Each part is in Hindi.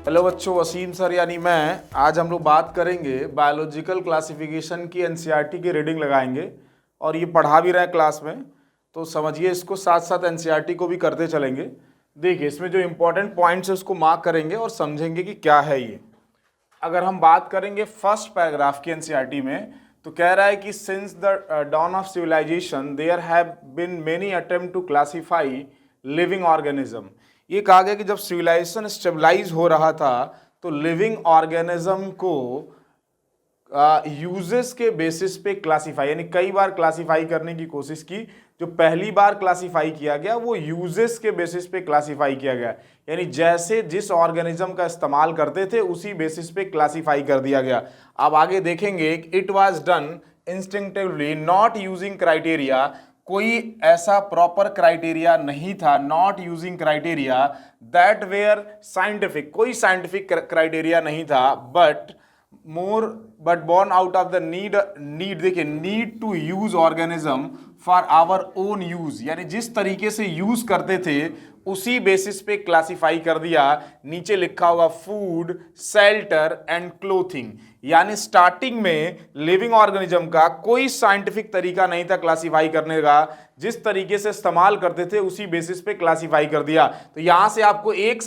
हेलो बच्चों, वसीम सर यानी मैं। आज हम लोग बात करेंगे बायोलॉजिकल क्लासिफिकेशन की। एनसीईआरटी की रीडिंग लगाएंगे और ये पढ़ा भी रहे हैं क्लास में, तो समझिए इसको, साथ साथ एनसीईआरटी को भी करते चलेंगे। देखिए इसमें जो इम्पोर्टेंट पॉइंट्स है उसको मार्क करेंगे और समझेंगे कि क्या है ये। अगर हम बात करेंगे फर्स्ट पैराग्राफ की एनसीईआरटी में, तो कह रहा है कि since the dawn of civilisation there have been many attempt to classify living organism. ये कहा गया कि जब सिविलाइजेशन स्टेबलाइज हो रहा था तो लिविंग ऑर्गेनिज्म को यूजेस के बेसिस पे क्लासिफाई, यानी कई बार क्लासिफाई करने की कोशिश की। जो पहली बार क्लासिफाई किया गया वो यूजेस के बेसिस पे क्लासिफाई किया गया, यानी जैसे जिस ऑर्गेनिज्म का इस्तेमाल करते थे उसी बेसिस पे क्लासिफाई कर दिया गया। अब आगे देखेंगे, it was done instinctively not using criteria. कोई ऐसा प्रॉपर क्राइटेरिया नहीं था, not using criteria that were scientific, कोई साइंटिफिक क्राइटेरिया नहीं था, but born out of the need देखिए, need to use organism for our own use, यानी जिस तरीके से यूज करते थे उसी बेसिस पे क्लासिफाई कर दिया। नीचे लिखा होगा फूड, शेल्टर एंड क्लोथिंग, यानी स्टार्टिंग में लिविंग ऑर्गेनिज्म का कोई साइंटिफिक तरीका नहीं था क्लासिफाई करने का, जिस तरीके से इस्तेमाल करते थे उसी बेसिस पे क्लासिफाई कर दिया। तो यहां से आपको एक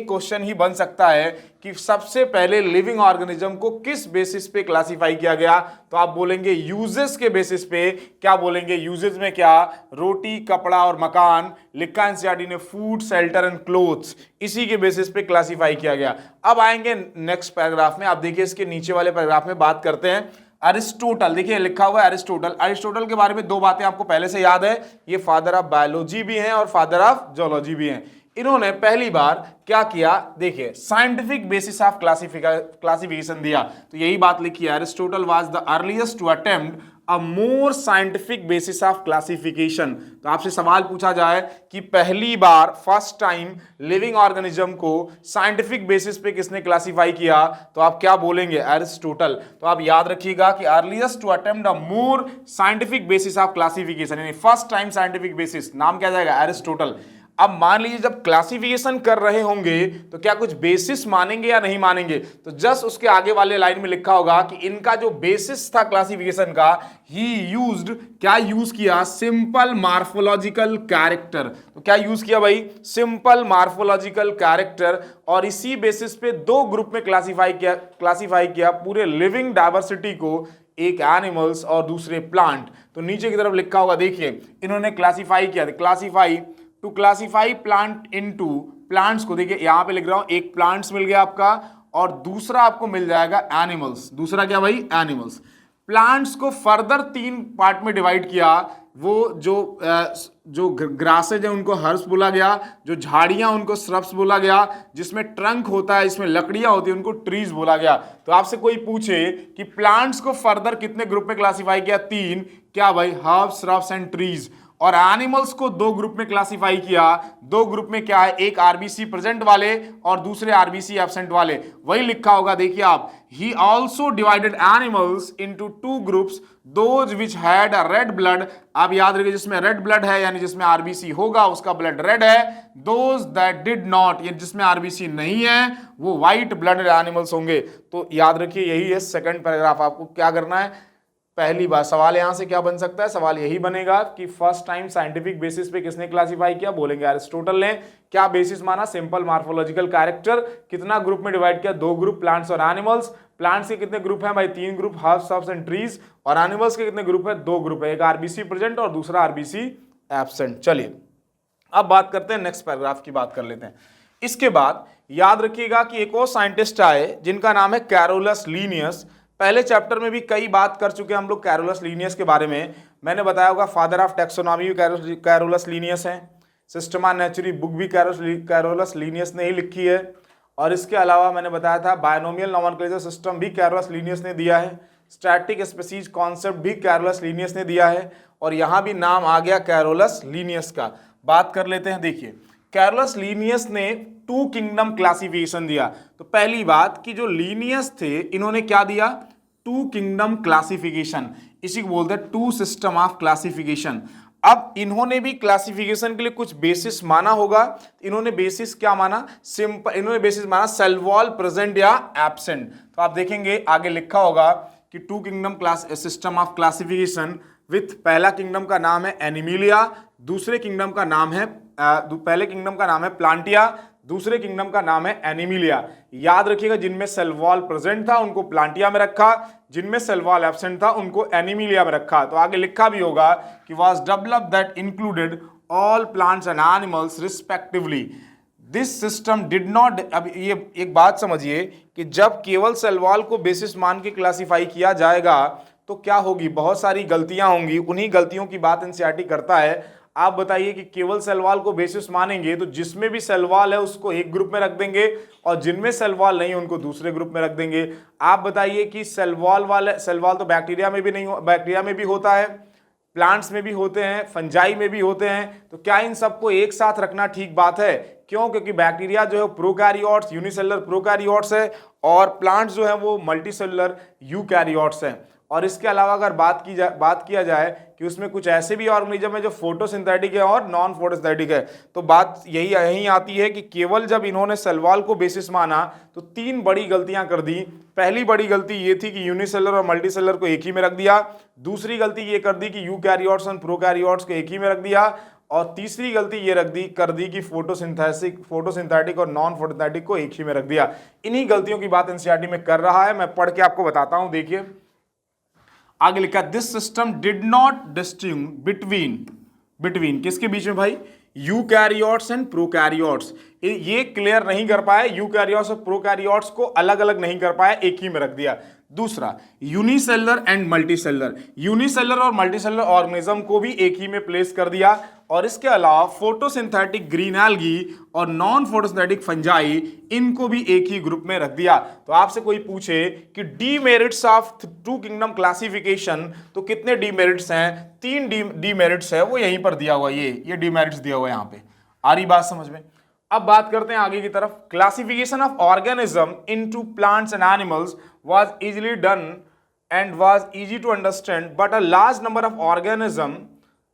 क्वेश्चन ही बन सकता है कि सबसे पहले लिविंग ऑर्गेनिज्म को किस बेसिस पे क्लासिफाई किया गया, तो आप बोलेंगे यूजेस के बेसिस पे। क्या बोलेंगे यूजेस में? क्या? रोटी, कपड़ा और मकान। लिखा एनसीईआरटी ने फूड, शेल्टर एंड क्लोथ्स, इसी के बेसिस पे क्लासिफाई किया गया। अब आएंगे नेक्स्ट पैराग्राफ में। आप देखिए इसके नीचे वाले पैराग्राफ में बात करते हैं अरिस्टोटल। देखिए लिखा हुआ है अरिस्टोटल। अरिस्टोटल के बारे में दो बातें आपको पहले से याद है, ये फादर ऑफ बायोलॉजी भी हैं और फादर ऑफ जोलॉजी भी हैं। इन्होंने पहली बार क्या किया, देखिए साइंटिफिक बेसिस ऑफ क्लासिफिकेशन दिया। तो यही बात लिखी है, Aristotle was the earliest to attempt a more scientific basis of classification. तो आपसे सवाल पूछा जाए कि पहली बार, फर्स्ट टाइम लिविंग ऑर्गेनिज्म को साइंटिफिक बेसिस पे किसने क्लासिफाई किया, तो आप क्या बोलेंगे? अरिस्टोटल। तो आप याद रखिएगा कि earliest to attempt a more scientific basis of classification, यानी फर्स्ट टाइम साइंटिफिक बेसिस, नाम क्या जाएगा? अरिस्टोटल। अब मान लीजिए जब क्लासिफिकेशन कर रहे होंगे तो क्या कुछ बेसिस मानेंगे या नहीं मानेंगे, तो जस्ट उसके आगे वाले लाइन में लिखा होगा कि इनका जो बेसिस था क्लासिफिकेशन का, ही यूज्ड, क्या यूज किया? Simple morphological character. तो क्या यूज किया भाई? Simple morphological character. और इसी बेसिस पे दो ग्रुप में क्लासिफाई किया पूरे लिविंग डायवर्सिटी को, एक एनिमल्स और दूसरे प्लांट। तो नीचे की तरफ लिखा होगा, देखिए इन्होंने क्लासिफाई किया, to classify plant into, plants को देखिए यहां पे लिख रहा हूं, एक प्लांट्स मिल गया आपका और दूसरा आपको मिल जाएगा एनिमल्स। दूसरा क्या भाई? एनिमल्स। प्लांट्स को फर्दर तीन पार्ट में डिवाइड किया। वो जो ग्रासेज है उनको हर्ब्स बोला गया, जो झाड़ियां उनको श्रब्स बोला गया, जिसमें ट्रंक होता है, इसमें लकड़ियां होती है, उनको ट्रीज बोला गया। तो आपसे कोई पूछे कि प्लांट्स को फर्दर कितने ग्रुप में क्लासिफाई किया? तीन। क्या भाई? Herbs, shrubs and trees. और एनिमल्स को दो ग्रुप में क्लासिफाई किया। दो ग्रुप में क्या है? एक आरबीसी प्रेजेंट वाले और दूसरे आरबीसी एब्सेंट वाले। वही लिखा होगा, देखिए आप, he also divided animals into two groups, those which had a red blood. आप याद रखिए, जिसमें रेड ब्लड है यानी जिसमें आरबीसी होगा उसका ब्लड रेड है। दोज दैट डिड नॉट, ये जिसमें आरबीसी नहीं है वो व्हाइट ब्लडेड एनिमल्स होंगे। तो याद रखिए यही है सेकंड पैराग्राफ। आपको क्या करना है? पहली बार सवाल यहां से क्या बन सकता है? सवाल यही बनेगा कि फर्स्ट टाइम साइंटिफिक बेसिस पे किसने क्लासिफाई किया? बोलेंगे अरिस्टोटल ने। क्या बेसिस माना? Simple morphological character. कितना ग्रुप में डिवाइड किया? दो ग्रुप, प्लांट्स और एनिमल्स। प्लांट्स के कितने ग्रुप हैं भाई? तीन group, herbs, shrubs and trees. और एनिमल्स के कितने ग्रुप है? दो ग्रुप है, एक आरबीसी प्रेजेंट और दूसरा आरबीसी एब्सेंट। चलिए अब बात करते हैं, नेक्स्ट पैराग्राफ की बात कर लेते हैं। इसके बाद याद रखिएगा कि एक और साइंटिस्ट आए जिनका नाम है कैरोलस लीनियस। पहले चैप्टर में भी कई बात कर चुके हैं हम लोग कैरोलस लीनियस के बारे में। मैंने बताया होगा फादर ऑफ टैक्सोनॉमी भी कैरोलस लीनियस है। सिस्टमा नेचुरी बुक भी कैरोलस लीनियस ने ही लिखी है। और इसके अलावा मैंने बताया था बायनोमियल नोमेनक्लेचर सिस्टम भी कैरोलस लीनियस ने दिया है। स्टैटिक स्पीसीज कॉन्सेप्ट भी कैरोलस लीनियस ने दिया है। और यहाँ भी नाम आ गया कैरोलस लीनियस का। बात कर लेते हैं, देखिए कैरोलस लीनियस ने टू किंगडम क्लासिफिकेशन दिया। तो पहली बात कि जो लीनियस थे इन्होंने क्या दिया? Two kingdom classification. इसी को बोलते हैं टू सिस्टम ऑफ क्लासिफिकेशन। अब इन्होंने भी क्लासिफिकेशन के लिए कुछ बेसिस माना होगा। इन्होंने बेसिस क्या माना? सिंपल, इन्होंने बेसिस माना सेल वॉल प्रेजेंट या एब्सेंट। तो आप देखेंगे आगे लिखा होगा कि two kingdom class system of classification with, पहला किंगडम का नाम है एनिमिलिया, दूसरे किंगडम का नाम है पहले किंगडम का नाम है प्लांटिया, दूसरे किंगडम का नाम है एनिमिलिया। याद रखिएगा, जिनमें सेल वॉल प्रेजेंट था उनको प्लांटिया में रखा, जिनमें सेल वॉल एब्सेंट था उनको एनिमिलिया में रखा। तो आगे लिखा भी होगा कि was developed that included all plants and animals respectively. This system did not, अब ये एक बात समझिए कि जब केवल सेल वॉल को बेसिस मान के क्लासिफाई किया जाएगा तो क्या होगी, बहुत सारी गलतियां होंगी। उन्हीं गलतियों की बात एनसीईआरटी करता है। आप बताइए कि केवल सेल वॉल को बेसिस मानेंगे तो जिसमें भी सेल वॉल है उसको एक ग्रुप में रख देंगे और जिनमें सेल वॉल नहीं उनको दूसरे ग्रुप में रख देंगे। आप बताइए कि सेल वॉल तो बैक्टीरिया में भी नहीं हो, बैक्टीरिया में भी होता है, प्लांट्स में भी होते हैं, फंजाई में भी होते हैं। तो क्या इन सबको एक साथ रखना ठीक बात है? क्यों? क्योंकि बैक्टीरिया जो है प्रोकैरियोट्स, यूनिसेलुलर प्रोकैरियोट्स है और प्लांट्स जो है वो मल्टीसेलुलर यूकैरियोट्स हैं। और इसके अलावा अगर बात किया जाए कि उसमें कुछ ऐसे भी ऑर्गेनिज्म है जो फोटोसिंथेटिक है और नॉन फोटोसिंथेटिक है, तो बात यही आती है कि केवल जब इन्होंने सेल वॉल को बेसिस माना तो तीन बड़ी गलतियां कर दी। पहली बड़ी गलती ये थी कि यूनिसेलुलर और मल्टीसेलुलर को एक ही में रख दिया। दूसरी गलती ये कर दी कि यूकैरियोट्स और प्रोकैरियोट्स को एक ही में रख दिया। और तीसरी गलती ये कर दी कि फोटोसिंथेटिक और नॉन फोटोसिंथेटिक को एक ही में रख दिया। इन्हीं गलतियों की बात एनसीईआरटी में कर रहा है। मैं पढ़ के आपको बताता हूं, देखिए आगे लिखा, this system did not distinguish between किसके बीच में भाई? Eukaryotes and prokaryotes. ये क्लियर नहीं कर पाया, यूकैरियोट्स और प्रोकैरियोट्स को अलग अलग नहीं कर पाया, एक ही में रख दिया। दूसरा, यूनिसेलुलर एंड मल्टीसेलुलर, यूनिसेलुलर और मल्टीसेलुलर ऑर्गेनिज्म को भी एक ही में प्लेस कर दिया। और इसके अलावा फोटोसिंथेटिक ग्रीन एल्गी और नॉन फोटोसिंथेटिक फंजाई, इनको भी एक ही ग्रुप में रख दिया। तो आपसे कोई पूछे कि demerits of two kingdom classification, तो कितने डीमेरिट्स हैं? तीन डीमेरिट्स है, वो यहीं पर दिया हुआ, ये डीमेरिट्स दिया हुआ है यहाँ पे। आ रही बात समझ में? अब बात करते हैं आगे की तरफ। Classification of organism into plants and animals was easily done and was easy to understand but a large number of organism.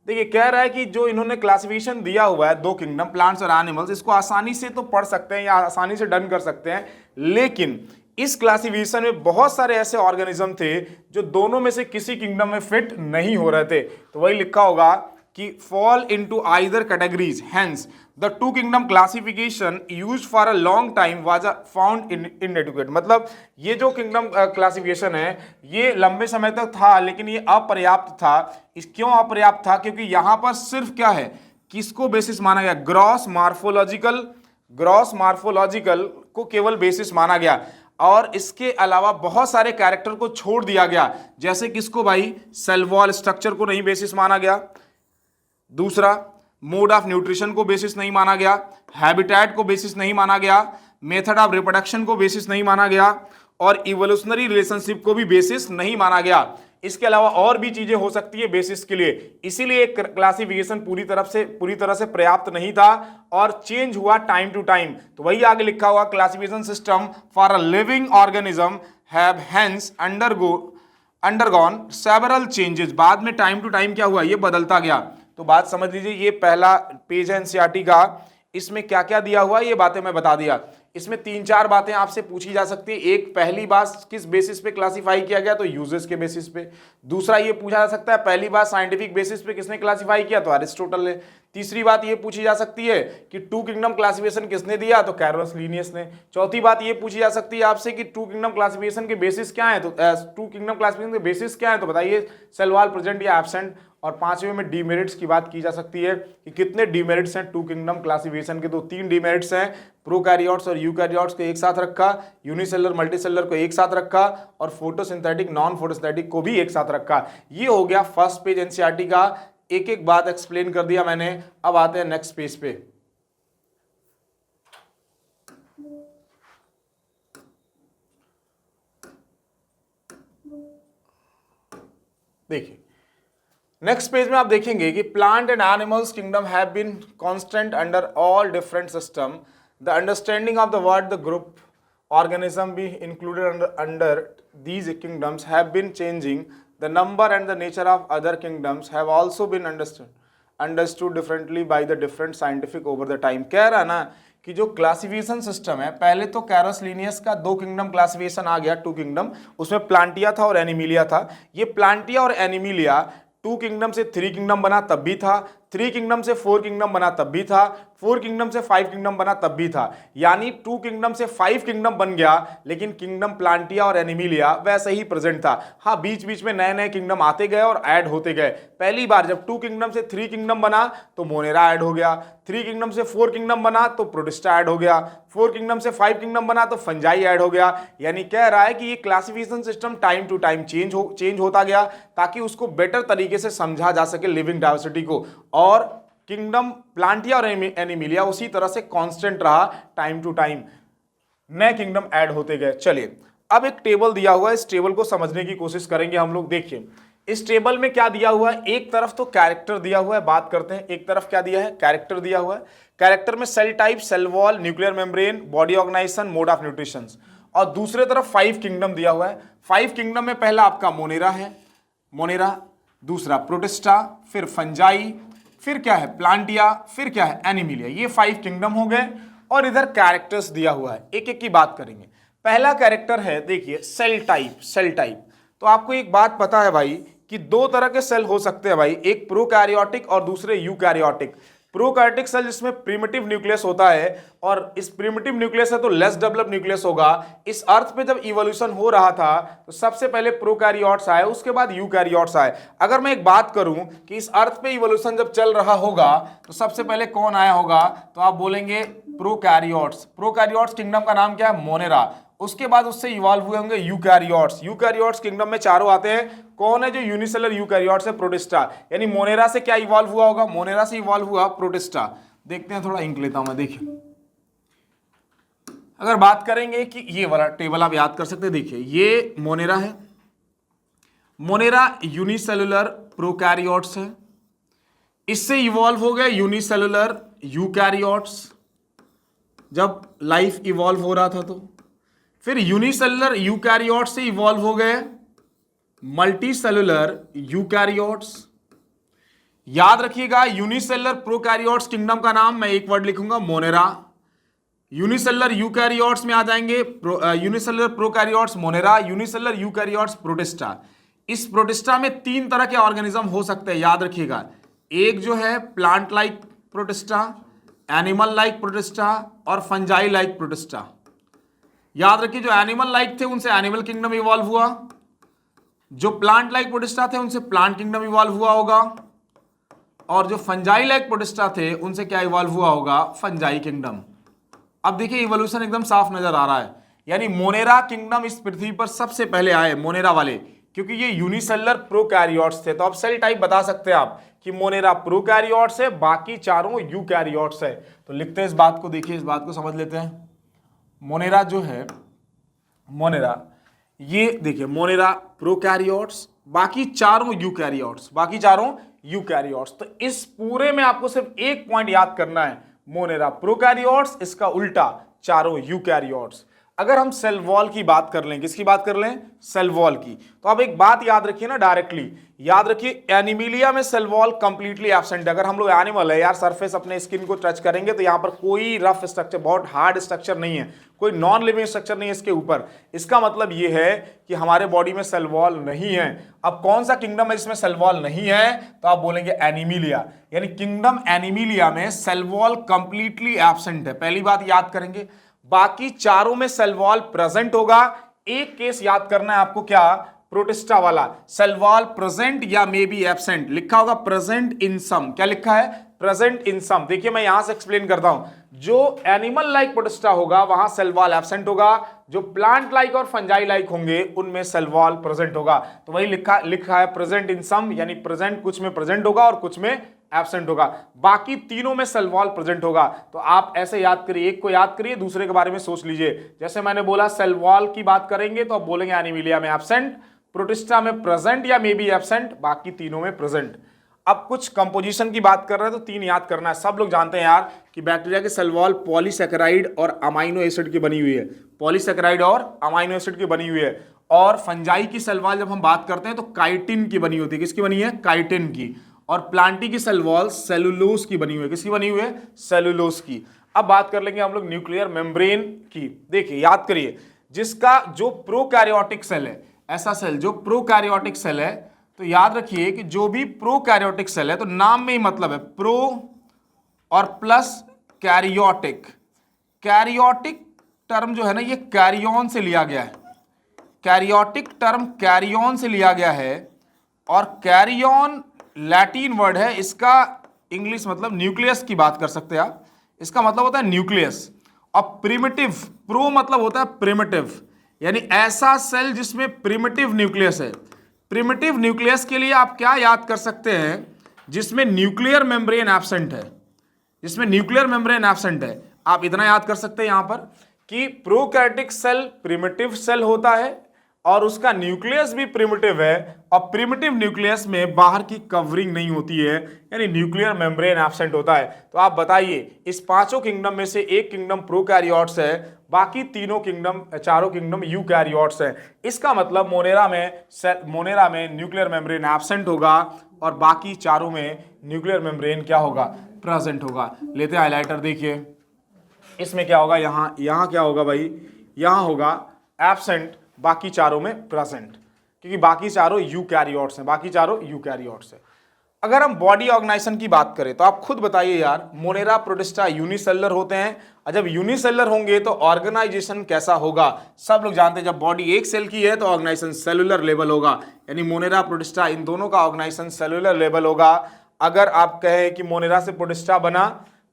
देखिए कह रहा है कि जो इन्होंने क्लासिफिकेशन दिया हुआ है दो किंगडम, प्लांट्स और एनिमल्स, इसको आसानी से तो पढ़ सकते हैं या आसानी से डन कर सकते हैं, लेकिन इस क्लासिफिकेशन में बहुत सारे ऐसे ऑर्गेनिज्म थे जो दोनों में से किसी किंगडम में फिट नहीं हो रहे थे। तो वही लिखा होगा कि fall into either categories, hence the two kingdom classification used for a long time was found inadequate। मतलब ये जो किंगडम क्लासिफिकेशन है ये लंबे समय तक था लेकिन ये अपर्याप्त था। इस क्यों अपर्याप्त था? क्योंकि यहां पर सिर्फ क्या है, किसको बेसिस माना गया? ग्रॉस मार्फोलॉजिकल को केवल बेसिस माना गया और इसके अलावा बहुत सारे कैरेक्टर को छोड़ दिया गया। जैसे किसको भाई? सेल वॉल स्ट्रक्चर को नहीं बेसिस माना गया, दूसरा मोड ऑफ न्यूट्रिशन को बेसिस नहीं माना गया, हैबिटेट को बेसिस नहीं माना गया, मेथड ऑफ रिप्रोडक्शन को बेसिस नहीं माना गया और इवोल्यूशनरी रिलेशनशिप को भी बेसिस नहीं माना गया। इसके अलावा और भी चीजें हो सकती है बेसिस के लिए, इसीलिए क्लासिफिकेशन पूरी तरह से पर्याप्त नहीं था और चेंज हुआ टाइम टू टाइम। तो वही आगे लिखा हुआ, classification system for a living organism have hence undergone several changes. बाद में टाइम टू टाइम क्या हुआ, ये बदलता गया। तो बात समझ लीजिए, ये पहला पेज है एनसीईआरटी का, इसमें क्या क्या दिया हुआ है ये बातें मैं बता दिया। इसमें तीन चार बातें आपसे पूछी जा सकती है। एक, पहली बात किस बेसिस पे क्लासिफाई किया गया? तो यूजेस के बेसिस पे। दूसरा ये पूछा जा सकता है पहली बात साइंटिफिक बेसिस पे किसने क्लासिफाई किया? तो अरिस्टोटल ने। तीसरी बात ये पूछी जा सकती है कि टू किंगडम क्लासिफिकेशन किसने दिया? तो कैरोलस लीनियस ने। चौथी बात ये पूछी जा सकती है आपसे कि टू किंगडम क्लासिफिकेशन के बेसिस क्या है? तो टू किंगडम क्लासिफिकेशन के बेसिस क्या है? तो बताइए, सेल वॉल प्रेजेंट या एब्सेंट। और पांचवें में डीमेरिट्स की बात की जा सकती है कि कितने डीमेरिट्स हैं टू किंगडम क्लासिफिकेशन के? तो तीन डीमेरिट्स हैं, प्रोकैरियोट्स और यूकैरियोट्स को एक साथ रखा, यूनिसेलुलर मल्टीसेलुलर को एक साथ रखा और फोटोसिंथेटिक नॉन फोटोसिंथेटिक को भी एक साथ रखा। ये हो गया फर्स्ट पेज एनसीईआरटी का। एक एक बात एक्सप्लेन कर दिया मैंने। अब आते हैं नेक्स्ट पेज पे। देखिए नेक्स्ट पेज में आप देखेंगे कि plant and animals kingdom have been constant under all different system. The understanding of the word the group organism be included under these kingdoms have been changing. The number and the nature of other kingdoms have also been understood. Understood differently by the different scientific over the time. कह रहा ना कि जो क्लासिफिकेशन सिस्टम है, पहले तो कैरस लिनियस का 2 किंगडम क्लासिफिकेशन आ गया, 2 किंगडम, उसमें प्लांटिया था और एनिमिलिया था। ये प्लांटिया और एनिमिलिया 2 किंगडम से 3 किंगडम बना तब भी था, 3 किंगडम से 4 किंगडम बना तब भी था, 4 किंगडम से 5 किंगडम बना तब भी था। यानी 2 किंगडम से 5 किंगडम बन गया, लेकिन किंगडम प्लांटिया और एनिमिलिया वैसे ही प्रेजेंट था। हाँ, बीच बीच में नए नए किंगडम आते गए और ऐड होते गए। पहली बार जब 2 किंगडम से 3 किंगडम बना तो मोनेरा ऐड हो गया, 3 किंगडम से 4 किंगडम बना तो प्रोटिस्टा ऐड हो गया, 4 किंगडम से 5 किंगडम बना तो फंजाई ऐड हो गया। यानी कह रहा है कि ये classification system time to time change होता गया, ताकि उसको बेटर तरीके से समझा जा सके लिविंग डाइवर्सिटी को। और किंगडम प्लांटिया और एनिमिलिया उसी तरह से कांस्टेंट रहा, टाइम टू टाइम नए किंगडम ऐड होते गए। चलिए, अब एक टेबल दिया हुआ है, इस टेबल को समझने की कोशिश करेंगे हम लोग। देखिए इस टेबल में क्या दिया हुआ है, एक तरफ तो कैरेक्टर दिया हुआ है, बात करते हैं। एक तरफ क्या दिया है, कैरेक्टर दिया हुआ है। कैरेक्टर में cell type, cell wall, nuclear membrane, body organisation, mode of nutrition. और दूसरे तरफ 5 किंगडम दिया हुआ है। 5 किंगडम में पहला आपका मोनेरा है, मोनेरा, दूसरा प्रोटिस्टा, फिर फंजाई, फिर क्या है प्लांटिया, फिर क्या है एनिमिलिया। ये 5 किंगडम हो गए। और इधर कैरेक्टर्स दिया हुआ है, एक एक की बात करेंगे। पहला कैरेक्टर है, देखिए सेल टाइप। सेल टाइप तो आपको एक बात पता है भाई कि 2 तरह के सेल हो सकते हैं भाई, एक प्रोकैरियोटिक और दूसरे यूकैरियोटिक। प्रोकैरियोटिक सेल जिसमें प्रिमिटिव न्यूक्लियस होता है, और इस प्रिमिटिव न्यूक्लियस है तो लेस डेवलप न्यूक्लियस होगा। इस अर्थ पे जब इवोल्यूशन हो रहा था तो सबसे पहले प्रोकैरियोट्स आए, उसके बाद यूकैरियोट्स आए। अगर मैं एक बात करूं कि इस अर्थ पे इवोल्यूशन जब चल रहा होगा तो सबसे पहले कौन आया होगा, तो आप बोलेंगे प्रोकैरियोट्स। प्रोकैरियोट्स किंगडम का नाम क्या है, मोनेरा। उसके बाद उससे इवॉल्व हुए होंगे यूकैरियोट्स। यूकैरियोट्स किंगडम में चारों आते हैं। कौन है जो यूनिसेलर यूकैरियोट्स है, प्रोटिस्टा। यानी मोनेरा से क्या इवॉल्व हुआ होगा, मोनेरा से इवॉल्व हुआ प्रोटिस्टा। देखते हैं, थोड़ा इंक लेता हूं मैं। देखिए अगर बात करेंगे कि ये वाला टेबल आप याद कर सकते हैं, देखिए ये मोनेरा है, मोनेरा यूनिसेलुलर प्रोकैरियोट्स है। इससे इवॉल्व हो गए यूनिसेलुलर यूकैरियोट्स जब लाइफ इवॉल्व हो रहा था। तो फिर यूनिसेलुलर यूकैरियोट्स से इवॉल्व हो गए मल्टीसेलुलर यूकैरियोट्स। याद रखिएगा यूनिसेलुलर प्रोकैरियोट्स किंगडम का नाम मैं एक वर्ड लिखूंगा, मोनेरा। यूनिसेलुलर यूकैरियोट्स में आ जाएंगे unicellular prokaryotes Monera, unicellular eukaryotes protista. इस प्रोटिस्टा में 3 तरह के ऑर्गेनिज्म हो सकते हैं, याद रखिएगा। एक जो है plant like protista, animal like protista और फंजाई लाइक प्रोटिस्टा। याद रखिए जो एनिमल लाइक थे उनसे एनिमल किंगडम इवॉल्व हुआ, जो प्लांट लाइक प्रोटिस्टा थे उनसे प्लांट किंगडम इवॉल्व हुआ होगा, और जो फंजाई लाइक प्रोटिस्टा थे उनसे क्या इवॉल्व हुआ होगा, फंजाई किंगडम। अब देखिए इवोल्यूशन एकदम साफ नजर आ रहा है। यानी मोनेरा किंगडम इस पृथ्वी पर सबसे पहले आए, मोनेरा वाले, क्योंकि ये यूनिसेलुलर प्रोकैरियोट्स थे। तो अब सेल टाइप बता सकते हैं आप कि मोनेरा प्रोकैरियोट्स है, बाकी चारों यूकैरियोट्स है। तो लिखते हैं इस बात को, देखिए इस बात को समझ लेते हैं। मोनेरा जो है, मोनेरा ये देखिए मोनेरा प्रोकैरियोट्स, बाकी चारों यूकैरियोट्स, बाकी चारों यूकैरियोट्स। तो इस पूरे में आपको सिर्फ एक पॉइंट याद करना है, मोनेरा प्रोकैरियोट्स, इसका उल्टा चारों यूकैरियोट्स। अगर हम सेल वॉल की बात कर लें, किसकी बात कर लें, सेल वॉल की, तो अब एक बात याद रखिए ना, डायरेक्टली याद रखिए एनिमिलिया में सेल वॉल कंप्लीटली एब्सेंट है। अगर हम लोग एनिमल है यार, सरफेस अपने स्किन को टच करेंगे तो यहां पर कोई रफ स्ट्रक्चर, बहुत हार्ड स्ट्रक्चर नहीं है, कोई नॉन लिविंग स्ट्रक्चर नहीं है इसके ऊपर। इसका मतलब यह है कि हमारे बॉडी में सेल वॉल नहीं है। अब कौन सा किंगडम है जिसमें सेल वॉल नहीं है, तो आप बोलेंगे एनिमिलिया। यानी किंगडम एनिमिलिया में सेल वॉल कंप्लीटली एब्सेंट है, पहली बात याद करेंगे। बाकी चारों में सेल वॉल प्रेजेंट होगा। एक केस याद करना है आपको, क्या, प्रोटिस्टा वाला, सेल वॉल प्रेजेंट या मे बी एब्सेंट, लिखा होगा प्रेजेंट इन सम। क्या लिखा है, प्रेजेंट इन सम। देखिए मैं यहां से एक्सप्लेन करता हूं, जो एनिमल लाइक प्रोटिस्टा होगा वहां सेल वॉल एब्सेंट होगा, जो प्लांट लाइक और फंजाई लाइक होंगे उनमें सेल वॉल प्रेजेंट होगा। तो वही लिखा है प्रेजेंट इन सम, यानी प्रेजेंट कुछ में प्रेजेंट होगा और कुछ में एब्सेंट होगा, बाकी तीनों में सेल वॉल प्रेजेंट होगा। तो आप ऐसे याद करिए, एक को याद करिए, दूसरे के बारे में सोच लीजिए। जैसे मैंने बोला सेल वॉल की बात करेंगे तो आप बोलेंगे एनिमिलिया में एब्सेंट, प्रोटिस्टा में प्रेजेंट या मे बी एब्सेंट, बाकी तीनों में प्रेजेंट। अब कुछ कंपोजिशन की बात कर रहे हैं तो 3 याद करना है। सब लोग जानते हैं यार कि बैक्टीरिया की सेल वॉल पॉलीसैकेराइड और अमाइनो एसिड की बनी हुई है, पॉलीसैकेराइड और अमाइनो एसिड की बनी हुई है। और फंजाई की सेल वॉल जब हम बात करते हैं तो काइटिन की बनी होती है, किसकी बनी है, काइटिन की। और प्लांटी की सेल वॉल सेलुलोज की बनी हुई है। किसकी बनी हुई है? सेलुलोज की। अब बात कर लेंगे हम लोग न्यूक्लियर मेम्ब्रेन की। देखिए याद करिए, जिसका जो प्रोकैरियोटिक सेल है, ऐसा सेल जो प्रोकैरियोटिक सेल है, तो याद रखिए कि जो भी प्रोकैरियोटिक सेल है, तो नाम में ही मतलब है प्रो और प्लस कैरियोटिक। कैरियोटिक टर्म जो है ना, ये कैरियन से लिया गया है। कैरियोटिक टर्म कैरियन से लिया गया है, और कैरियन लैटिन वर्ड है, इसका इंग्लिश मतलब न्यूक्लियस की बात कर सकते हैं आप। इसका मतलब होता है न्यूक्लियस। और प्रिमिटिव, प्रो मतलब होता है प्रिमिटिव, यानी ऐसा सेल जिसमें प्रिमिटिव न्यूक्लियस है। प्रिमिटिव न्यूक्लियस के लिए आप क्या याद कर सकते हैं? जिसमें न्यूक्लियर मेम्ब्रेन एब्सेंट है, जिसमें न्यूक्लियर मेम्ब्रेन एब्सेंट है। आप इतना याद कर सकते हैं यहां पर कि प्रोकैरियोटिक सेल प्रिमिटिव सेल होता है और उसका न्यूक्लियस भी प्रिमिटिव है, और प्रिमिटिव न्यूक्लियस में बाहर की कवरिंग नहीं होती है, यानी न्यूक्लियर मेम्ब्रेन एब्सेंट होता है। तो आप बताइए, इस पांचों किंगडम में से एक किंगडम प्रोकैरियोट्स है, बाकी तीनों किंगडम, चारों किंगडम यूकैरियोट्स है। इसका मतलब मोनेरा में न्यूक्लियर मेम्ब्रेन एब्सेंट होगा और बाकी चारों में न्यूक्लियर मेम्ब्रेन क्या होगा? प्रेजेंट होगा। लेते हैं हाइलाइटर, देखिए इसमें क्या होगा, यहां क्या होगा भाई? यहां होगा एब्सेंट, बाकी चारों में प्रेजेंट, क्योंकि बाकी चारों यूकैरियोट्स हैं, बाकी चारों यूकैरियोट्स हैं। अगर हम बॉडी ऑर्गेनाइजेशन की बात करें तो आप खुद बताइए यार, मोनेरा प्रोटिस्टा यूनिसेलुलर होते हैं, और जब यूनिसेलुलर होंगे तो ऑर्गेनाइजेशन कैसा होगा? सब लोग जानते हैं, जब बॉडी एक सेल की है तो ऑर्गेनाइजेशन सेलुलर लेवल होगा, यानी मोनेरा प्रोटिस्टा इन दोनों का ऑर्गेनाइजेशन सेलुलर लेवल होगा। अगर आप कहें कि मोनेरा से प्रोटिस्टा बना,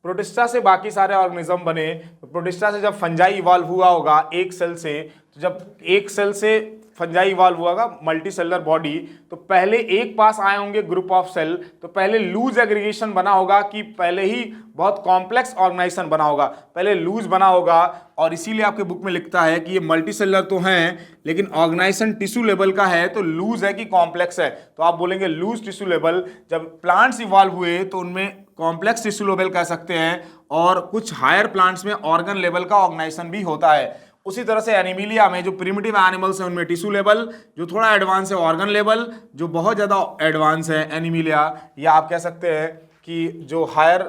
प्रोटिस्टा से बाकी सारे ऑर्गेनिज्म बने, तो प्रोटिस्टा से जब फंजाई इवॉल्व हुआ होगा एक सेल से, तो जब एक सेल से फंजाई इवॉल्व हुआ होगा मल्टी सेलुलर बॉडी, तो पहले एक पास आए होंगे ग्रुप ऑफ सेल, तो पहले लूज एग्रीगेशन बना होगा कि पहले ही बहुत कॉम्प्लेक्स ऑर्गेनाइजेशन बना होगा, पहले लूज बना होगा, और इसीलिए आपके बुक में लिखता है कि ये मल्टी सेलुलर तो हैं लेकिन ऑर्गेनाइजेशन टिश्यू लेवल का है, तो लूज है कि कॉम्प्लेक्स है? तो आप बोलेंगे लूज टिश्यू लेवल। जब प्लांट्स इवॉल्व हुए तो उनमें कॉम्प्लेक्स टिश्यू लेवल कह सकते हैं, और कुछ हायर प्लांट्स में ऑर्गन लेवल का ऑर्गेनाइजेशन भी होता है। उसी तरह से एनिमिलिया में जो प्रिमिटिव एनिमल्स हैं उनमें टिश्यू लेवल, जो थोड़ा एडवांस है ऑर्गन लेवल, जो बहुत ज़्यादा एडवांस है एनिमिलिया, या आप कह सकते हैं कि जो हायर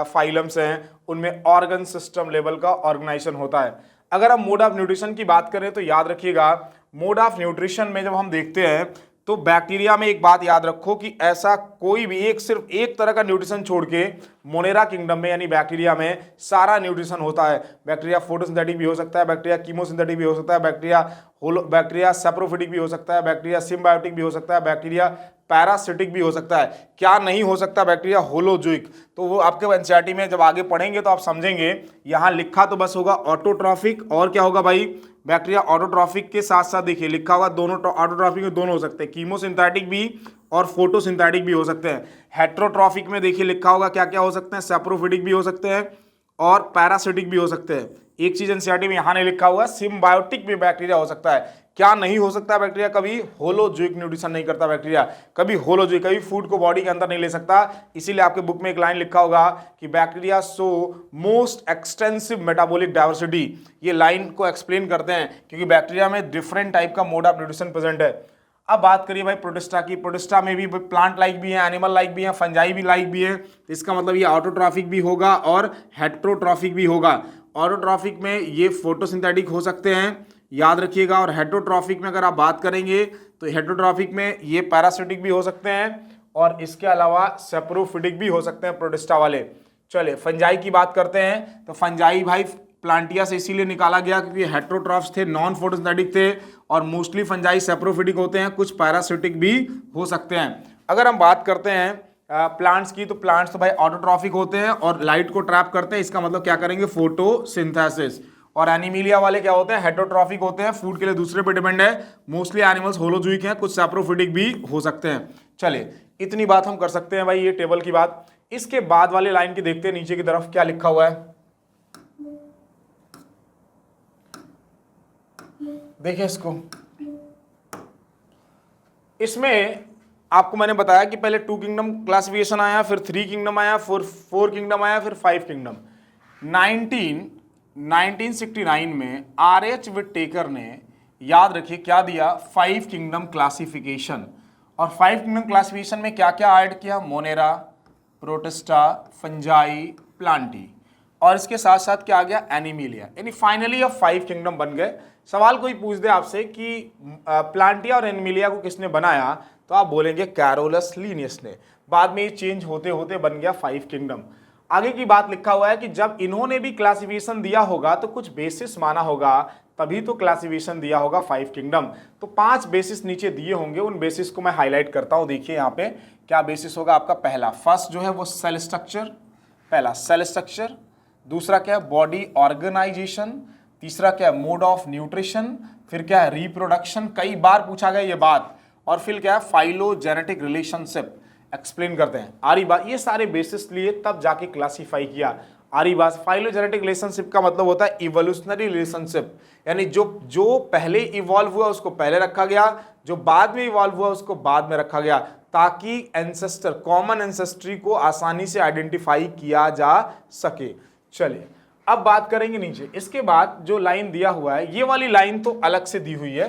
फाइलम्स हैं उनमें ऑर्गन सिस्टम लेवल का ऑर्गेनाइजेशन होता है। अगर हम मोड ऑफ न्यूट्रिशन की बात करें तो याद रखिएगा, मोड ऑफ न्यूट्रिशन में जब हम देखते हैं तो बैक्टीरिया में एक बात याद रखो कि ऐसा कोई भी सिर्फ एक तरह का न्यूट्रिशन छोड़ के मोनेरा किंगडम में यानी बैक्टीरिया में सारा न्यूट्रिशन होता है। बैक्टीरिया फोटोसिंथेटिक भी हो सकता है, बैक्टीरिया कीमोसिंथेटिक भी हो सकता है, बैक्टीरिया सैप्रोफिटिक भी हो सकता है, बैक्टीरिया सिम्बायोटिक भी हो सकता है, बैक्टीरिया पैरासिटिक भी हो सकता है। क्या नहीं हो सकता? Bacteria holozoic. तो वो आपके एनसीईआरटी में जब आगे पढ़ेंगे तो आप समझेंगे। यहाँ लिखा तो बस होगा ऑटोट्रॉफिक, और क्या होगा भाई? बैक्टीरिया ऑटोट्रॉफिक के साथ साथ देखिए लिखा होगा दोनों, ऑटोट्रॉफिक में दोनों हो सकते हैं, कीमोसिंथेटिक भी और फोटोसिंथेटिक भी हो सकते हैं। हेट्रोट्रॉफिक में देखिए लिखा होगा क्या क्या हो सकते हैं, सैप्रोफिटिक भी हो सकते हैं और पैरासिटिक भी हो सकते हैं। एक चीज एनसीईआरटी में यहाँ नहीं लिखा हुआ, सिम्बायोटिक भी बैक्टीरिया हो सकता है। क्या नहीं हो सकता बैक्टीरिया? कभी होलोजोइक न्यूट्रिशन नहीं करता बैक्टीरिया, कभी होलोजोइक, कभी फूड को बॉडी के अंदर नहीं ले सकता। इसीलिए आपके बुक में एक लाइन लिखा होगा कि bacteria show most extensive metabolic diversity. ये लाइन को एक्सप्लेन करते हैं क्योंकि बैक्टीरिया में डिफरेंट टाइप का मोड ऑफ न्यूट्रिशन प्रेजेंट है। अब बात करिए भाई प्रोटिस्टा की। प्रोटिस्टा में भी प्लांट लाइक भी है, एनिमल लाइक भी है, फंजाई भी लाइक भी है। इसका मतलब ये ऑटोट्रॉफिक भी होगा और हेट्रोट्रॉफिक भी होगा। ऑटोट्रॉफिक में ये फोटोसिंथेटिक हो सकते हैं, याद रखिएगा। और हेट्रोट्रॉफिक में अगर आप बात करेंगे तो हेट्रोट्रॉफिक में ये पैरासिटिक भी हो सकते हैं और इसके अलावा सेप्रोफिटिक भी हो सकते हैं प्रोटिस्टा वाले। चलिए फंजाई की बात करते हैं। तो फंजाई भाई प्लांटिया से इसीलिए निकाला गया क्योंकि हेट्रोट्रॉफ्स थे, नॉन फोटोसिंथेटिक थे, और मोस्टली फंजाई सेप्रोफिटिक होते हैं, कुछ पैरासिटिक भी हो सकते हैं। अगर हम बात करते हैं प्लांट्स की, तो प्लांट्स तो भाई ऑटोट्रॉफिक होते हैं और लाइट को ट्रैप करते हैं। इसका मतलब क्या करेंगे? फोटोसिंथेसिस। और एनिमिलिया वाले क्या होते हैं? हेट्रोट्रॉफिक होते हैं, फूड के लिए दूसरे पे डिपेंड है। मोस्टली एनिमल्स होलोजोइक हैं, कुछ सैप्रोफिटिक भी हो सकते हैं। चलिए इतनी बात हम कर सकते हैं भाई ये टेबल की बात। इसके बाद वाले लाइन की देखते हैं नीचे की तरफ क्या लिखा हुआ है। देखिए इसको, इसमें आपको मैंने बताया कि पहले 2 किंगडम क्लासिफिकेशन आया, फिर 3 किंगडम आया, फिर 4 किंगडम आया, फिर 5 किंगडम। 1969 में R.H. विटेकर ने, याद रखिए क्या दिया? 5 किंगडम क्लासिफिकेशन। और 5 किंगडम क्लासिफिकेशन में क्या क्या ऐड किया, मोनेरा, प्रोटिस्टा, फंजाई, प्लांटी, और इसके साथ साथ क्या आ गया, एनिमिलिया। यानी फाइनली अब 5 किंगडम बन गए। सवाल कोई पूछ दे आपसे कि प्लांटिया और एनिमिलिया को किसने बनाया, तो आप बोलेंगे कैरोलस लीनियस ने। बाद में ये चेंज होते होते बन गया 5 किंगडम। आगे की बात लिखा हुआ है कि जब इन्होंने भी क्लासिफिकेशन दिया होगा तो कुछ बेसिस माना होगा, तभी तो क्लासिफिकेशन दिया होगा 5 किंगडम। तो 5 बेसिस नीचे दिए होंगे, उन बेसिस को मैं हाईलाइट करता हूं। देखिए यहाँ पे क्या बेसिस होगा आपका। पहला, फर्स्ट जो है वो सेल स्ट्रक्चर, पहला सेल स्ट्रक्चर। दूसरा क्या है, बॉडी ऑर्गेनाइजेशन। तीसरा क्या है, मोड ऑफ न्यूट्रिशन। फिर क्या है, रिप्रोडक्शन, कई बार पूछा गया ये बात। और फिर क्या है, फाइलोजेनेटिक रिलेशनशिप। एक्सप्लेन करते हैं। आरी बात, ये सारे बेसिस लिए तब जाके क्लासिफाई किया। आरी बात, फाइलोजेनेटिक रिलेशनशिप का मतलब होता है इवोल्यूशनरी रिलेशनशिप, यानी जो पहले इवॉल्व हुआ उसको पहले रखा गया, जो बाद में इवॉल्व हुआ उसको बाद में रखा गया, ताकि एंसेस्टर, कॉमन एंसेस्ट्री को आसानी से आइडेंटिफाई किया जा सके। चलिए अब बात करेंगे नीचे। इसके बाद जो लाइन दिया हुआ है, ये वाली लाइन तो अलग से दी हुई है,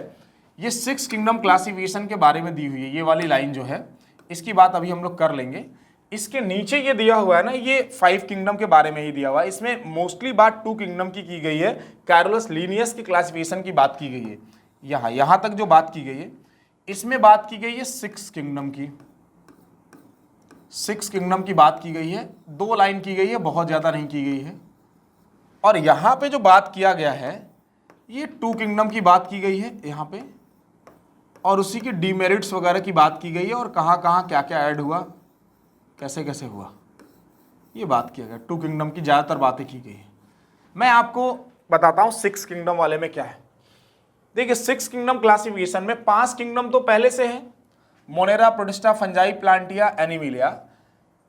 ये 6 किंगडम क्लासिफिकेशन के बारे में दी हुई है। ये वाली लाइन जो है इसकी बात अभी हम लोग कर लेंगे। इसके नीचे ये दिया हुआ है ना, ये 5 किंगडम के बारे में ही दिया हुआ है। इसमें मोस्टली बात 2 किंगडम की गई है, कैरोलस लीनियस की क्लासिफिकेशन की बात की गई है। यहां तक जो बात की गई है, इसमें बात की गई है 6 किंगडम की। 6 किंगडम की बात की गई है, 2 लाइन की गई है, बहुत ज्यादा नहीं की गई है। और यहां पे जो बात किया गया है, ये 2 किंगडम की बात की गई है यहां पे, और उसी के डीमेरिट्स वगैरह की बात की गई है, और कहां कहां क्या क्या ऐड हुआ, कैसे कैसे हुआ, ये बात किया गया। 2 किंगडम की ज्यादातर बातें की गई है। मैं आपको बताता हूं 6 किंगडम वाले में क्या है। देखिए 6 किंगडम क्लासिफिकेशन में 5 किंगडम तो पहले से है, Monera, Protista, fungi, Plantae, Animalia.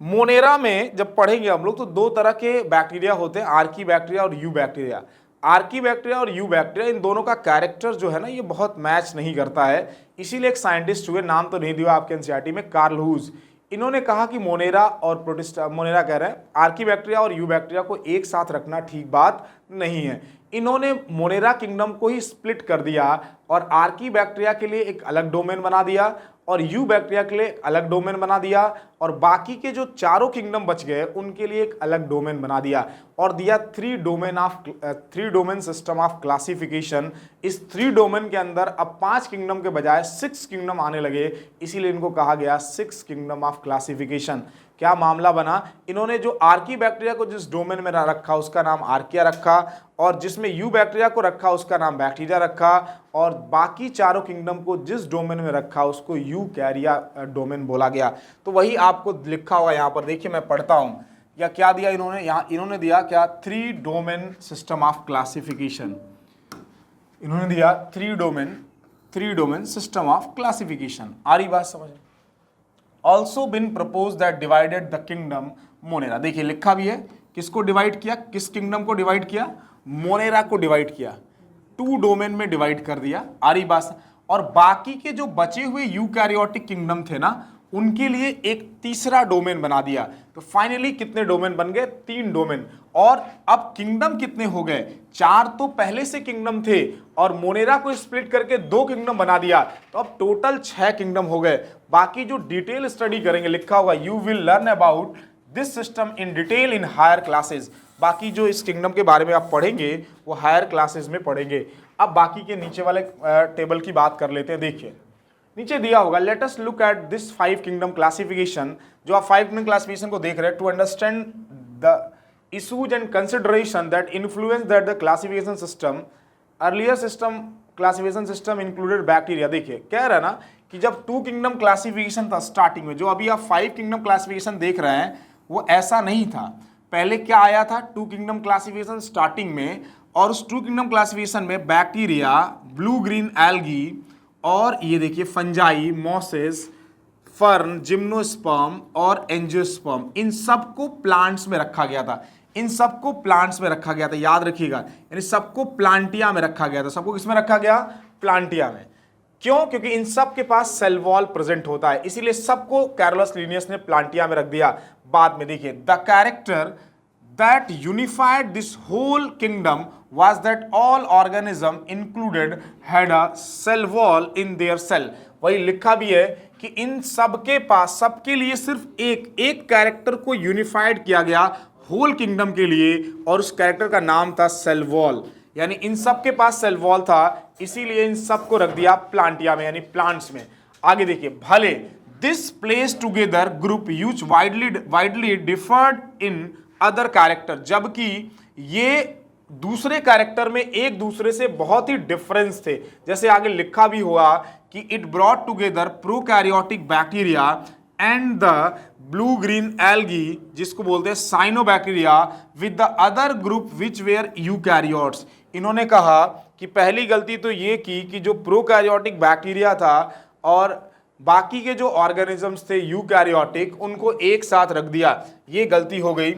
Monera में जब पढ़ेंगे हम लोग तो 2 तरह के बैक्टीरिया होते हैं, आर्की बैक्टीरिया और यू बैक्टीरिया। आर्की बैक्टीरिया और यू बैक्टीरिया, इन दोनों का कैरेक्टर जो है ना, ये बहुत मैच नहीं करता है। इसीलिए एक साइंटिस्ट हुए, नाम तो नहीं दिया आपके एनसीईआरटी में, कार्ल हुज। इन्होंने कहा कि मोनेरा और प्रोटिस्टा, मोनेरा कह रहे हैं, आर्की बैक्टीरिया और यू बैक्टीरिया को एक साथ रखना ठीक बात नहीं है। इन्होंने मोनेरा किंगडम को ही स्प्लिट कर दिया और आर्की बैक्टीरिया के लिए एक अलग डोमेन बना दिया और यू बैक्टीरिया के लिए अलग डोमेन बना दिया, और बाकी के जो चारों किंगडम बच गए उनके लिए एक अलग डोमेन बना दिया और दिया 3 डोमेन सिस्टम ऑफ क्लासिफिकेशन। इस 3 डोमेन के अंदर अब 5 किंगडम के बजाय 6 किंगडम आने लगे, इसीलिए इनको कहा गया 6 किंगडम ऑफ क्लासिफिकेशन। क्या मामला बना, इन्होंने जो आर्की बैक्टीरिया को जिस डोमेन में रखा उसका नाम आर्किया रखा, और जिसमें यू बैक्टीरिया को रखा उसका नाम बैक्टीरिया रखा, और बाकी चारों किंगडम को जिस डोमेन में रखा उसको यू कैरिया डोमेन बोला गया। तो वही आपको लिखा हुआ यहाँ पर, देखिए मैं पढ़ता हूँ। या क्या दिया इन्होंने, यहाँ इन्होंने दिया क्या, 3 डोमेन सिस्टम ऑफ क्लासिफिकेशन। इन्होंने दिया 3 डोमेन सिस्टम ऑफ क्लासिफिकेशन। आ रही बात समझ? Also been propose that divided the kingdom Monera. देखिए लिखा भी है, किसको डिवाइड किया, किस किंगडम को डिवाइड किया, मोनेरा को डिवाइड किया, 2 डोमेन में डिवाइड कर दिया। आ रही बात? और बाकी के जो बचे हुए यूकैरियोटिक किंगडम थे ना, उनके लिए एक तीसरा डोमेन बना दिया। तो फाइनली कितने डोमेन बन गए, 3 डोमेन। और अब किंगडम कितने हो गए, 4 तो पहले से किंगडम थे और मोनेरा को स्प्लिट करके 2 किंगडम बना दिया, तो अब टोटल 6 किंगडम हो गए। बाकी जो डिटेल स्टडी करेंगे, लिखा होगा you will learn about this system in detail in higher classes. बाकी जो इस किंगडम के बारे में आप पढ़ेंगे वो हायर क्लासेस में पढ़ेंगे। अब बाकी के नीचे वाले टेबल की बात कर लेते हैं। देखिए नीचे दिया होगा, let us look at this 5 kingdom classification. जो आप 5 किंगडम क्लासिफिकेशन को देख रहे हैं, to understand the issues and consideration that influence that the classification system, earlier system classification system included bacteria. देखिए कह रहा है ना कि जब 2 किंगडम क्लासिफिकेशन था स्टार्टिंग में, जो अभी आप 5 किंगडम क्लासिफिकेशन देख रहे हैं वो ऐसा नहीं था। पहले क्या आया था, 2 किंगडम क्लासिफिकेशन स्टार्टिंग में, और उस 2 किंगडम क्लासिफिकेशन में बैक्टीरिया, ब्लू ग्रीन एल्गी, और ये देखिए फंजाई, मॉसेस, फर्न, जिम्नोस्पर्म और एंजियोस्पर्म, इन सबको प्लांट्स में रखा गया था। इन सबको प्लांट्स में रखा गया था, याद रखिएगा, यानी सबको प्लांटिया में रखा गया था। सबको किसमें रखा गया, प्लांटिया में। क्यों? क्योंकि इन सब के पास सेल वॉल प्रेजेंट होता है, इसीलिए सबको कैरोलस लीनियस ने प्लांटिया में रख दिया। बाद में देखिए, the character that unified this whole kingdom was that all organism included had a cell wall in their cell। वही लिखा भी है कि इन सबके पास, सबके लिए सिर्फ एक कैरेक्टर को यूनिफाइड किया गया होल किंगडम के लिए, और उस कैरेक्टर का नाम था सेल वॉल। यानी इन सब के पास सेल वॉल था, इसीलिए इन सब को रख दिया प्लांटिया में, यानी प्लांट्स में। आगे देखिए, भले this place together group use widely deferred in other character, जबकि ये दूसरे कैरेक्टर में एक दूसरे से बहुत ही डिफरेंस थे। जैसे आगे लिखा भी हुआ कि it brought together prokaryotic bacteria and the blue green algae, जिसको बोलते हैं cyanobacteria, with the other group which were eukaryotes. इन्होंने कहा कि पहली गलती तो ये की कि जो प्रोकैरियोटिक बैक्टीरिया था और बाकी के जो ऑर्गेनिजम्स थे यूकैरियोटिक, उनको एक साथ रख दिया, ये गलती हो गई।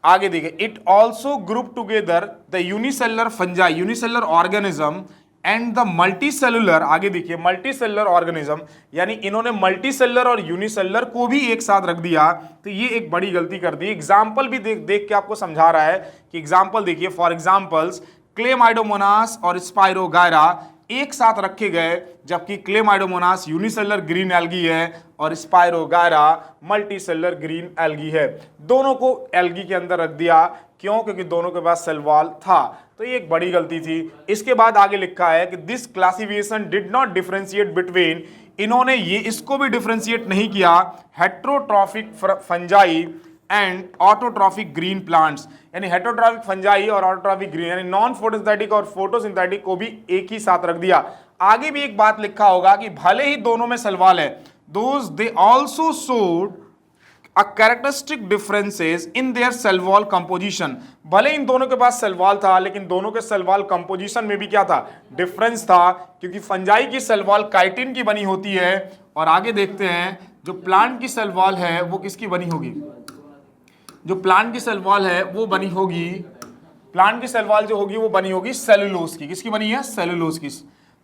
आगे देखिए, it also group together the unicellular fungi, unicellular organism and the multicellular, आगे देखिए मल्टीसेलुलर ऑर्गेनिज्म, यानी इन्होंने मल्टीसेलुलर और यूनिसेलुलर को भी एक साथ रख दिया, तो ये एक बड़ी गलती कर दी। एग्जाम्पल भी देख के आपको समझा रहा है कि एग्जाम्पल देखिए, फॉर एग्जाम्पल्स क्लेमाइडोमोनास और स्पाइरोगायरा एक साथ रखे गए, जबकि क्लेमाइडोमोनास यूनिसेलुलर ग्रीन एल्गी है और स्पाइरोगायरा मल्टीसेलुलर ग्रीन एल्गी है। दोनों को एल्गी के अंदर रख दिया, क्यों? क्योंकि दोनों के पास सेल वॉल था, तो ये एक बड़ी गलती थी। इसके बाद आगे लिखा है कि this classification did not differentiate between, इन्होंने ये इसको भी डिफरेंशिएट नहीं किया, heterotrophic fungi and autotrophic green plants, यानी हेट्रोट्रॉफिक फंजाई और ऑटोट्रॉफिक ग्रीन, यानी नॉन फोटोसिंथेटिक और फोटोसिंथेटिक को भी एक ही साथ रख दिया। आगे भी एक बात लिखा होगा कि भले ही दोनों में सेल वॉल है, though they also showed a characteristic differences in their cell wall composition. भले इन दोनों के पास सेल वॉल था, लेकिन दोनों के सेल वॉल कंपोजिशन में भी क्या था? डिफरेंस था, क्योंकि फंजाई की सेल वॉल काइटिन की बनी होती है, और आगे देखते हैं जो प्लांट की सेल वॉल है वो किसकी बनी होगी? जो प्लांट की सेल वॉल है वो बनी होगी, प्लांट की सेल वॉल जो होगी वो बनी होगी सेलुलोज की। किसकी बनी है? सेलुलोज की।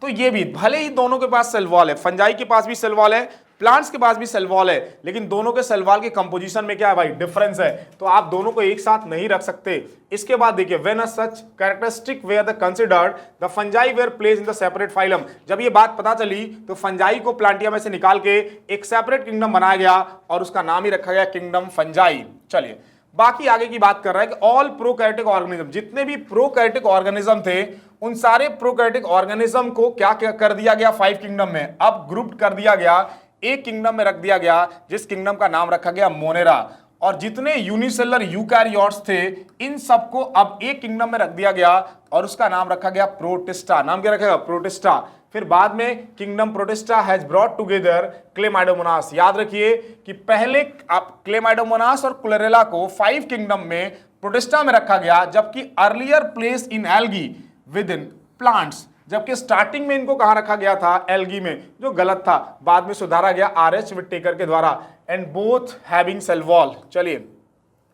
तो ये भी भले ही दोनों के पास सेल वॉल है, फंजाई के पास भी सेल वॉल है, प्लांट्स के पास भी सेल वॉल है, लेकिन दोनों के सेल वॉल के कंपोजिशन में क्या है भाई? डिफरेंस है, तो आप दोनों को एक साथ नहीं रख सकते। इसके बाद देखिए, when a such characteristic were the considered the fungi were place in the separate phylum, जब ये बात पता चली तो फंजाई को प्लांटिया में से निकाल के एक सेपरेट किंगडम बनाया गया और उसका नाम ही रखा गया किंगडम फंजाई। चलिए बाकी आगे की बात कर रहा है कि ऑल प्रोकैरियोटिक ऑर्गेनिज्म, जितने भी प्रोकैरियोटिक ऑर्गेनिज्म थे, उन सारे प्रोकैरियोटिक ऑर्गेनिज्म को क्या कर दिया गया? 5 किंगडम में अब ग्रुप कर दिया गया, एक किंगडम में रख दिया गया, जिस किंगडम का नाम रखा गया मोनेरा। और जितने यूनिसेलुलर यूकैरियोट्स थे, इन सबको अब एक किंगडम में रख दिया गया और उसका नाम रखा गया प्रोटिस्टा। नाम क्या रखेगा? प्रोटिस्टा। फिर बाद में kingdom protista has brought together Chlamydomonas. याद रखिए कि पहले क्लेमाइडोमोनास और क्लोरेला को 5 किंगडम में प्रोटिस्टा में रखा गया, जबकि earlier place in algae with in plants, जबकि स्टार्टिंग में इनको कहां रखा गया था? एल्गी में, जो गलत था, बाद में सुधारा गया आरएच विटेकर के द्वारा। And both having cell wall. चलिए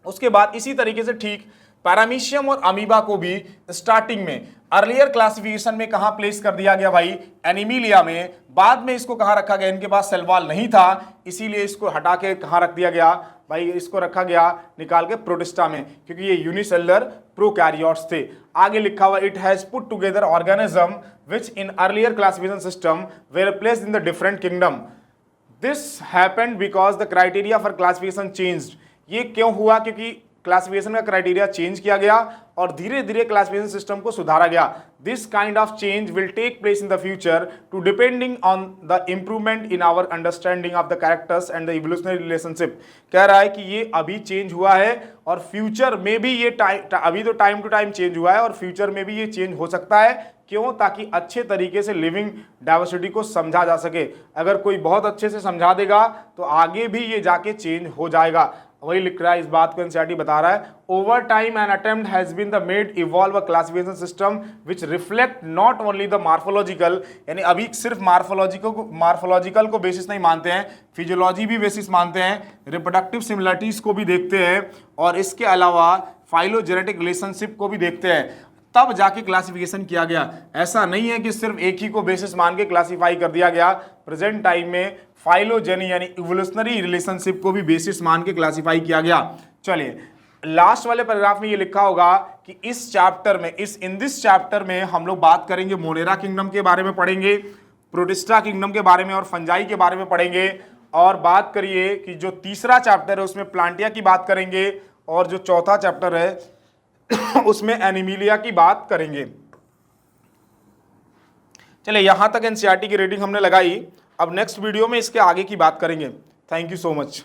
उसके बाद इसी तरीके से ठीक पैरामीशियम और अमीबा को भी स्टार्टिंग में अर्लियर क्लासिफिकेशन में कहां प्लेस कर दिया गया भाई? एनिमिलिया में। बाद में इसको कहां रखा गया? इनके पास सेल वॉल नहीं था, इसीलिए इसको हटा के कहां रख दिया गया भाई? इसको रखा गया निकाल के प्रोटिस्टा में, क्योंकि ये यूनिसेलुलर प्रोकैरियोट्स थे। आगे लिखा हुआ it has put together organism which in earlier classification system were placed in the different kingdom. This happened because the criteria for classification changed. ये क्यों हुआ? क्योंकि क्लासिफिकेशन का क्राइटेरिया चेंज किया गया और धीरे धीरे क्लासिफिकेशन सिस्टम को सुधारा गया। This kind of change will take place in the future too depending on the improvement in our understanding of the characters and the evolutionary relationship. कह रहा है कि ये अभी चेंज हुआ है और फ्यूचर में भी ये अभी तो टाइम टू टाइम चेंज हुआ है और फ्यूचर में भी ये चेंज हो सकता है। क्यों? ताकि अच्छे तरीके से लिविंग डाइवर्सिटी को समझा जा सके। अगर कोई बहुत अच्छे से समझा देगा तो आगे भी ये जाके चेंज हो जाएगा। वही लिख रहा है, इस बात को एनसीईआरटी बता रहा है। Over time an attempt has been the made evolve a classification system which reflect not only the morphological, यानी अभी सिर्फ मार्फोलॉजिकल को बेसिस नहीं मानते हैं, फिजियोलॉजी भी बेसिस मानते हैं, रिप्रोडक्टिव सिमिलरिटीज को भी देखते हैं, और इसके अलावा फाइलोजेनेटिक रिलेशनशिप को भी देखते हैं, तब जाके क्लासिफिकेशन किया गया। ऐसा नहीं है कि सिर्फ एक ही को बेसिस मान के क्लासिफाई कर दिया गया। प्रेजेंट टाइम में फाइलोजेनी यानी इवोल्यूशनरी रिलेशनशिप को भी बेसिस मान के क्लासिफाई किया गया। चलिए लास्ट वाले पैराग्राफ में ये लिखा होगा कि इस चैप्टर में इन दिस चैप्टर में हम लोग बात करेंगे मोनेरा किंगडम के बारे में पढ़ेंगे, प्रोटिस्टा किंगडम के बारे में और फंजाई के बारे में पढ़ेंगे। और बात करिए कि जो तीसरा चैप्टर है उसमें प्लांटिया की बात करेंगे और जो चौथा चैप्टर है उसमें एनिमिलिया की बात करेंगे। चलिए यहां तक एनसीईआरटी की रीडिंग हमने लगाई। अब नेक्स्ट वीडियो में इसके आगे की बात करेंगे। Thank you so much.